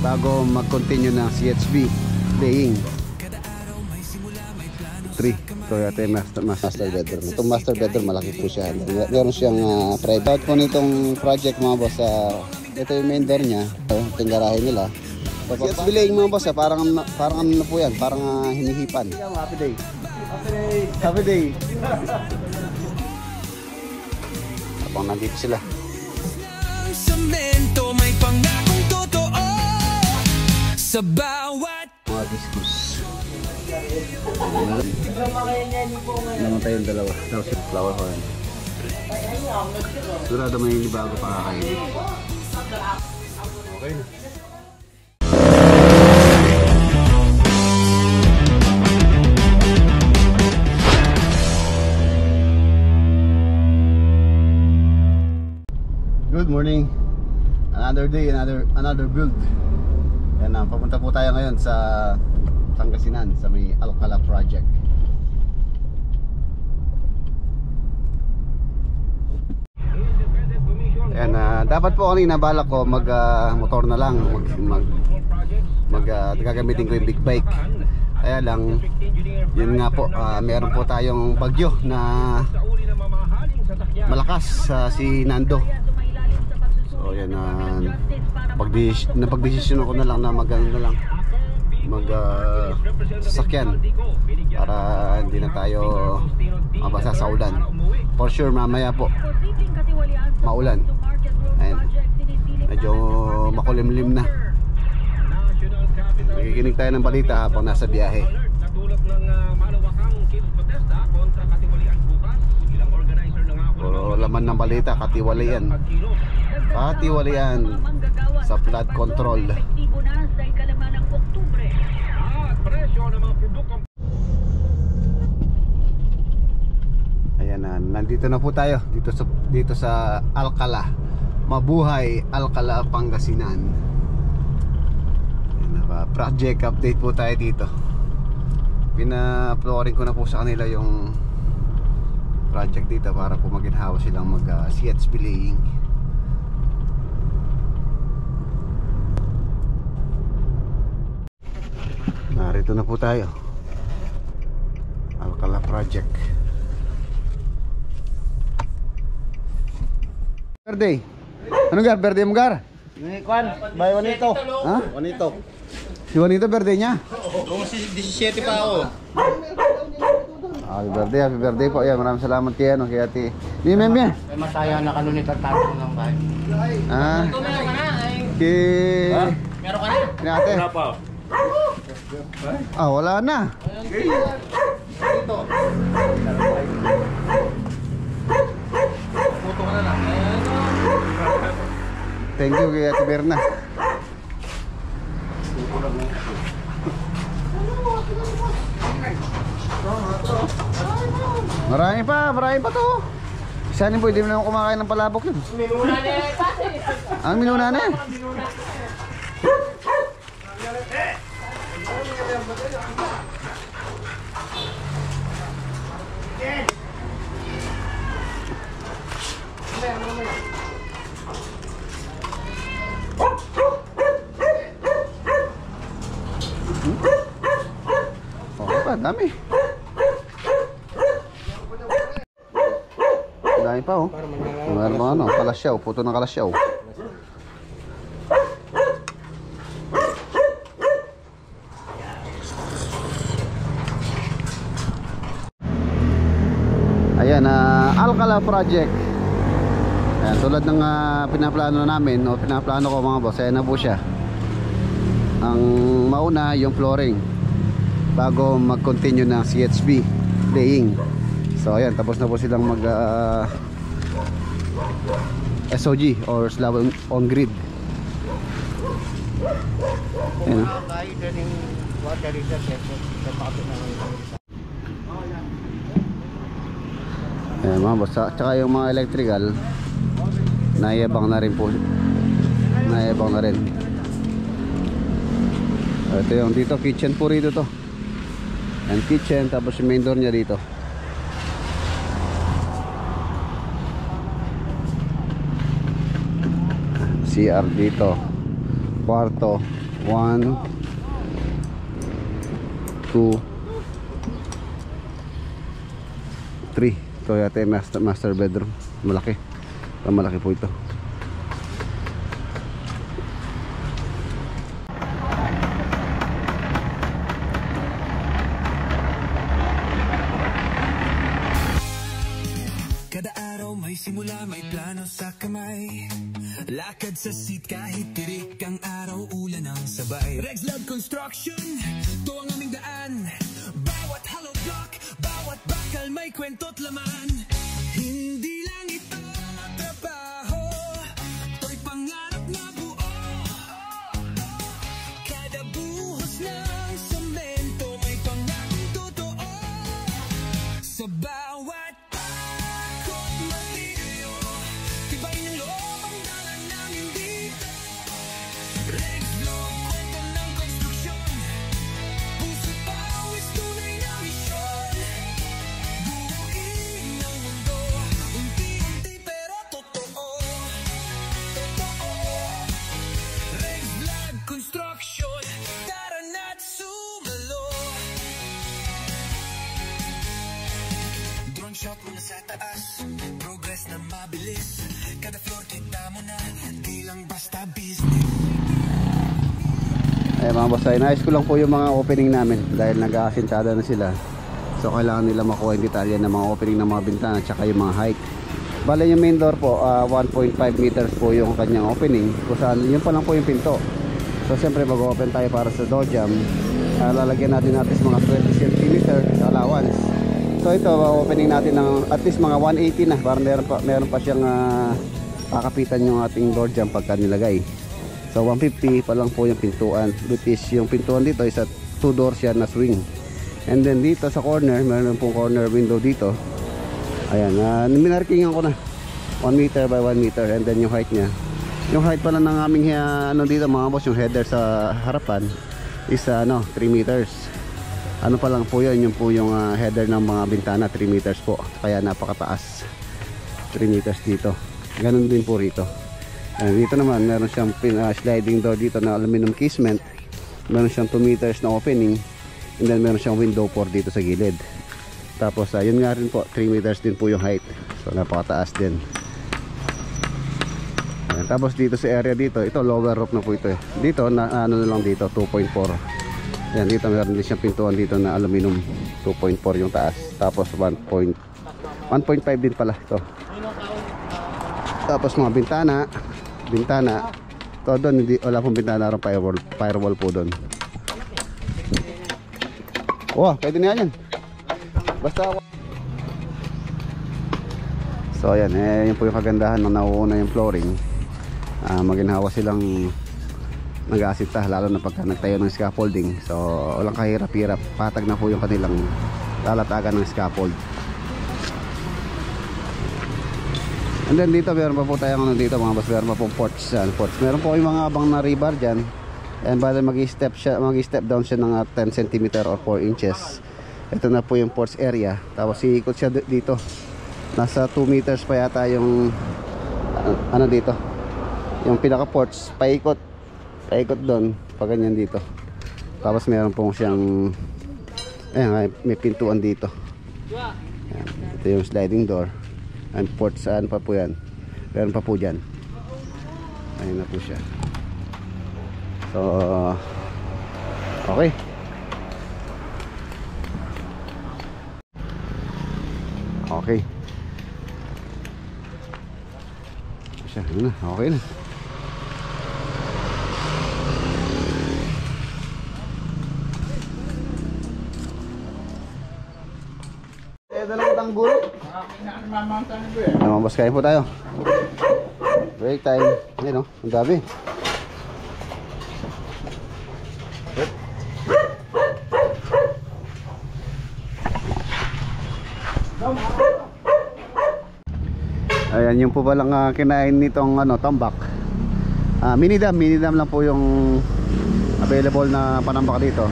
bago mag-continue ng CHB playing. 3 Toyota master bedroom. Itong master bedroom malaki po siya. Meron siyang private po nitong project mga boss. Ito yung main door niya. Ito yung garahe nila. CHB playing mga boss. Parang ano na po yan. Parang hinihipan. Happy day. Happy day. Habang nandito sila. Semento may pangakong totoo sa bawat mga diskus. Namatay yung dalawa. Tapos yung flower horn. Surado may hindi bago pakakainin. Okay na. Good morning. Another day, another build. Yan, papunta po tayo ngayon sa Pangasinan sa may Alcala project. Yan, dapat po kanina balak ko mag motor na lang, gagamitin ko yung big bike. Kaya lang, yun nga po, meron po tayong bagyo na malakas, si Nando. So yan, napagdesisyon ko na lang na sasakyan para hindi na tayo mabasa sa ulan. For sure mamaya po maulan. Ayun, medyo makulimlim na. Nakikinig tayo ng balita habang nasa biyahe. Puro laman ng balita, katiwalian sa flood control. Ayan na, nandito na po tayo dito sa Alcala. Mabuhay Alcala, Pangasinan. Ayan na, project update po tayo dito. Pina-flooring ko na po sa kanila yung project dito para po maginhawa silang CHB laying. Narito na po tayo, Alcala project. Verde. Ano gar? Verde mo gar? Kwan, bay Juanito. Ha? Juanito. Si Juanito verde niya? Kung 17 pa ako. Happy birthday po. Ayan, maraming salamat kay Ate. Mimem yan. May masaya na kanunit at tato ng bahay. Ah. Ito meron ka na. Meron ka na? Ni ate. Wala pa. Wala na. Ito. Puto ka na lang. Thank you kay Ate Berna. Marami pa to. Isanin po, hindi mo naman kumakain ng palabok yun. Minuna na eh, pati. Ang minuna na eh. Dami. Dami pa oh. Meron kalasyaw, puto ng kalasyaw. Ayan, Alcala project. Ayan, tulad ng pinaplano namin o pinaplano ko mga boss, ayan na po siya. Ang mauna yung flooring bago mag-continue ng CHB playing. So ayan, tapos na po silang mag SOG or slab on grid. Ayan. Ayan mga boss, tsaka yung mga electrical naiabang na rin po. Naiabang na rin. Ito yung dito, kitchen po rito to. And kitchen, tapos yung main door niya dito. CR dito. kwarto. 1, 2, 3. Ito yata yung master bedroom. Malaki. Malaki po ito. Kada araw may simula, may plano sa kamay. Lakad sa seat kahit tirik ang araw, ulan ang sabay. Rex Love Construction, to ang aming daan. Bawat hollow block, bawat bakal may kwento't laman. Hindi lang ito trabaho, to'y pangarap na buo. Kada buhos ng semento may pangakong totoo. Sa bawat pakot matino, tibay ng loob ang dalan namin dito. Rex Love, kwento ng konstruksyon, puso't pawis, tunay na misyon. Buuin ang mundo, unti-unti pero totoo. Totoo. Rex Love Construction, tara na't sumalo. Drone shot muna sa taas, progress na mabilis. Kada floor kita mo na, di lang basta business. Mga boss, ay nais ko lang po yung mga opening namin dahil nag-aasintada na sila. So kailangan nila makuha yung detalye ng mga opening ng mga bintana at saka yung mga height. Bale yung main door po, 1.5 meters po yung kanyang opening. Kung saan, yun pa lang po yung pinto. So siyempre mag-open tayo para sa door jamb. Lalagyan natin mga 20 cm allowance. So ito, opening natin ng at least mga 180 na. Para meron pa siyang kakapitan yung ating door jamb pagka nilagay. So 150 pa lang po yung pintuan, which is yung pintuan dito is at 2 doors yan na swing. And then dito sa corner, meron pong corner window dito. Ayan, minarkingan ko na 1 meter by 1 meter. And then yung height nya, yung height pala ng aming dito mga boss, yung header sa harapan is 3 meters. Ano pa lang po yun, yung po yung header ng mga bintana 3 meters po, kaya napakataas. 3 meters dito, ganun din po rito. Dito naman meron siyang sliding door dito na aluminum casement. Meron siyang 2 meters na opening. And then meron siyang window port dito sa gilid. Tapos yun nga rin po, 3 meters din po yung height. So napakataas din. Tapos dito sa area dito, ito lower roof na po ito. Dito na ano na lang dito, 2.4. Yan, dito meron din siyang pintuan dito na aluminum, 2.4 yung taas. Tapos 1.5 din pala ito. Tapos mga bintana to doon, wala pong bintana, firewall po doon. Pwede na yan basta. So ayan, yun po yung kagandahan ng nauuna yung flooring. Maginhawa silang nag-aasita, lalo na pagka nagtayo ng scaffolding. So walang kahirap-hirap, patag na po yung kanilang lalatagan ng scaffold. And then dito meron pa po tayong dito mga boss, meron pa pong porch. Meron po yung mga abang na rebar dyan. And bale mag-step down siya ng 10 cm or 4 inches. Ito na po yung porch area. Tapos iikot siya dito. Nasa 2 meters pa yata yung dito. Yung pinaka porch, paikot doon, pa ganyan dito. Tapos meron pong siyang may pintuan dito. Ayan. Ito yung sliding door. And port, saan pa po yan? Meron pa po dyan. Ayun na po siya. So okay. Siya, ano na, okay na. Dalawang tanggol. Boss, kain po tayo. Break time. Ayun ang dami. Ayan yung po palang kinain nitong tambak. Mini dam lang po yung available na panambak dito.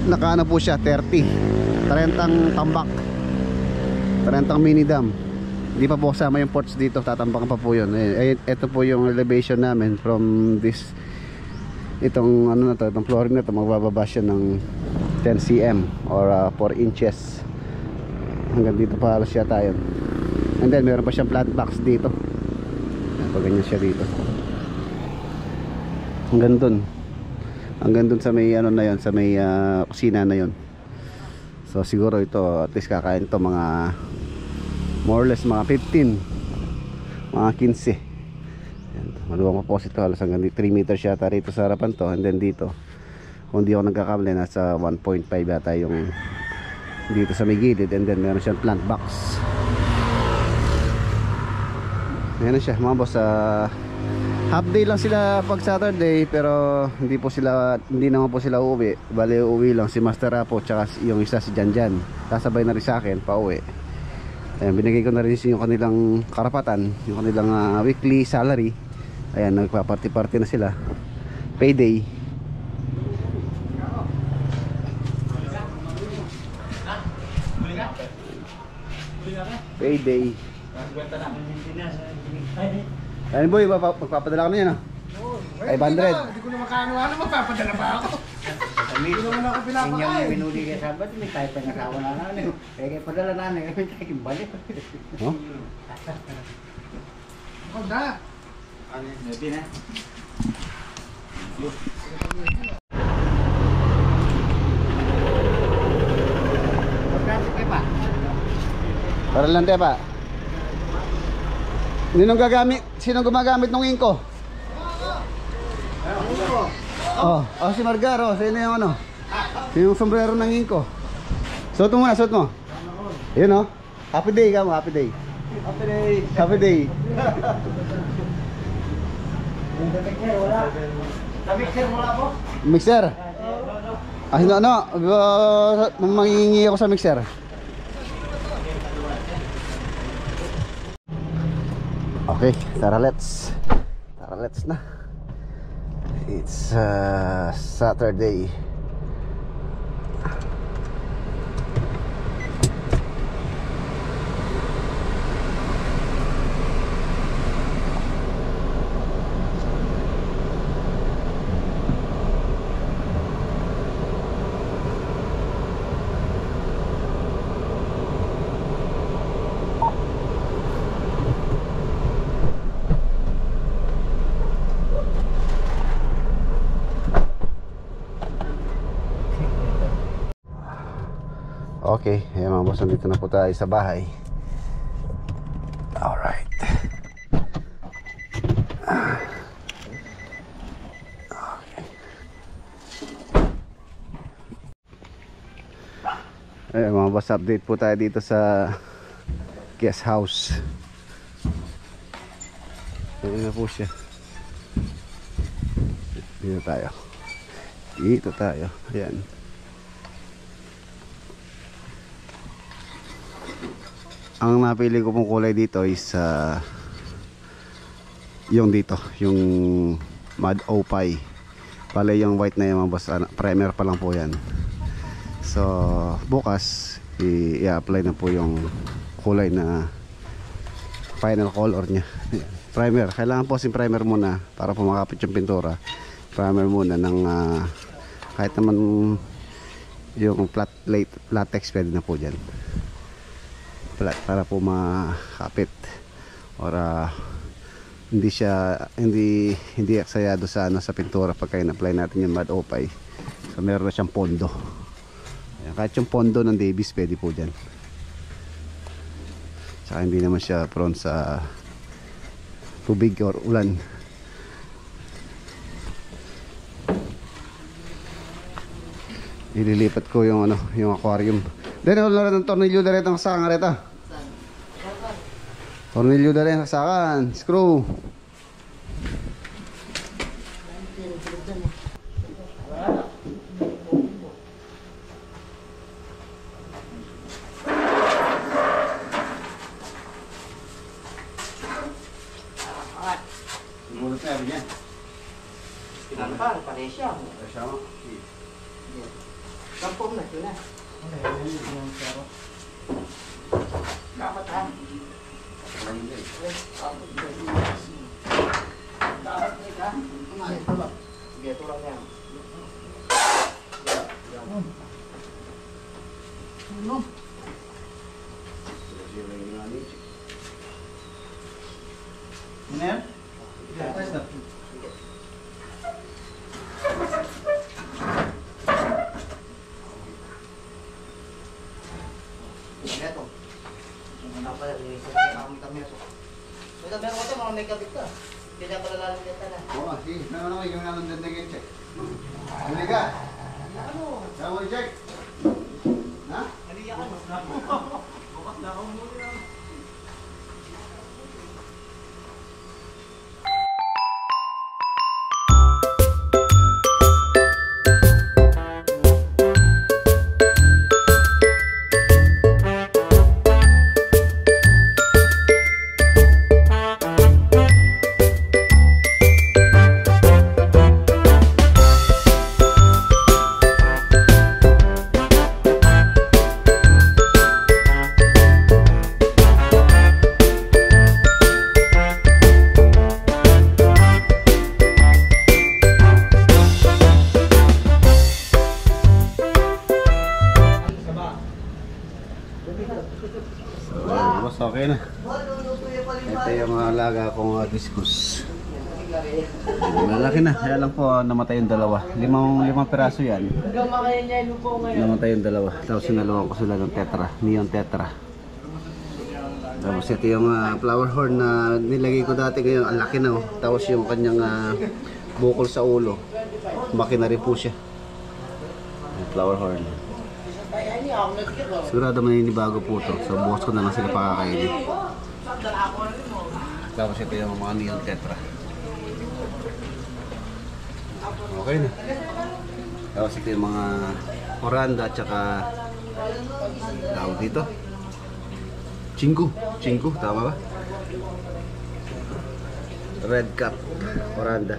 Nakaano po siya, 30 tambak, 30 mini dam. Hindi pa po kasama yung ports dito, tatambakan pa po yun. Ito po yung elevation namin from this itong ano na to, itong flooring na to, magbababa siya ng 10 cm or 4 inches. Hanggang dito pa halos siya tayo. And then meron pa siyang plant box dito. Pag ganyan siya dito. Hanggang dun sa may ano na yon, sa may kusina na yon. So siguro ito at least kakain to mga more or less mga 15, mga 15. Maluwang pa po ito, halos hanggang 3 meters yata rito sa harapan to. And then dito, kung di ako nagkakamali, nasa 1.5 yata yung dito sa may gilid. And then meron siyang plant box. Ayan na siya mga boss. Half day lang sila pag Saturday, pero hindi naman po sila uuwi. Bali uuwi lang si Master Apo tsaka yung isa si Janjan. Sasabay na rin sa akin pa uwi. Ayan, binigay ko na rin yung kanilang karapatan, yung kanilang weekly salary. Ayan, nagpa-party-party na sila. Payday. Payday. Ano boy, magpapadala ka na yan, 500. Hindi ko na makaano-ano, magpapadala pa ako. Hindi naman ako pinapakain. Inyong minuli kaya sabat, may tayo pa nasawa na namin. Kaya padala na namin, may tayo kimbalik. Oh? Ako na. Hindi na. Pagkasik kayo pa. Para lang tayo pa. Sinong gumagamit ng inko? Oh, si Margaro, sino yung ano? Sino yung sombrero ng inko? Suot mo muna, suot mo. Yun oh. Happy day ka mo, happy day. Happy day. Happy day. Sa mixer wala po? Mixer. Mangingi ako sa mixer. Okay, tara let's na. It's Saturday. Okay, ayan mga boss, nandito na po tayo sa bahay. Alright. Okay. Ayan mga boss, update po tayo dito sa guest house. Ayan na po siya. Dito tayo. Ayan. Ang napili ko pong kulay dito is yung dito, yung Mud Opay. Pala yung white na yung mga boss, primer pa lang po yan. So bukas i-apply na po yung kulay na final color nya. Primer, kailangan po sin primer muna para po makapit yung pintura. Primer muna ng kahit naman yung latex pwede na po dyan, para po makapit or hindi aksayado sa sa pintura pagka in-apply natin yung Mud Opay. So meron na siyang pondo. Ayan, kahit yung pondo ng Davis pwede po dyan. Saka hindi naman siya prone sa tubig or ulan. Ililipat ko yung yung aquarium. Then wala ng tornilyo na rin ang sakan rito. Tornilyo na rin ang sakan, screw. Mulot na yan. Pinalpar, paresya. Kampong na ito na. Dapat ha. Dapat ito ha. Ito lang yan. Ano? Ano yan? Tapos na. Ito. Ano pala, inisip ko kami ito. Ito, meron ko ito, mga may kabit ka. Hindi na pala lalong dito na. Oo, sige. Naman yung nanundandagin check. Ano ka? Ano? Saan mo check? Ha? Mali ako. Bukas na ako muna. Boss, okay na. Ito yung alaga kong discus. Malaki na, kaya lang po namatay yung dalawa. Limang piraso yan. Namatay yung dalawa. Tapos sinalawan ko sila ng tetra, neon tetra. Tapos ito yung flower horn na nilagay ko dati ngayon, ang laki na. Tapos yung kanyang bukol sa ulo, maki na rin po siya. Yung flower horn. Sigurado maninibago po ito. So bukas ko na lang sila pakakainin. Tapos ito yung mga neon tetra. Okay na. Tapos ito yung mga oranda at saka tawag dito. Chingu, tama ba? Red cap, oranda.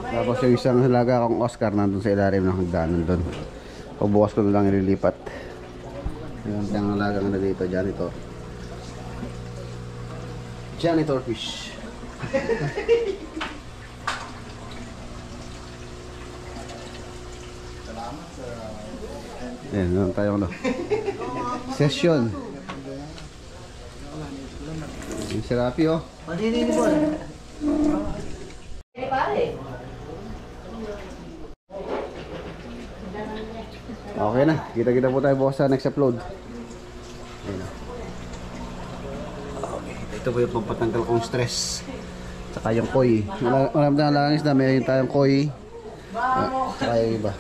Tapos yung isang halaga akong Oscar nandun sa ilalim ng hagdanan doon. Pagbukas ko na lang ililipat. Yung isang halaga na dito, janitor. Janitor fish. Ayan, naman tayo ano. Session. Yung sirapi oh. Madinin mo. Okay na, kita-kita po tayo bukas sa next upload. Ayan na. Okay, ito po yung pampatanggal kong stress. Saka yung koi. Maraming langis na may tayong koi. Saka yung iba.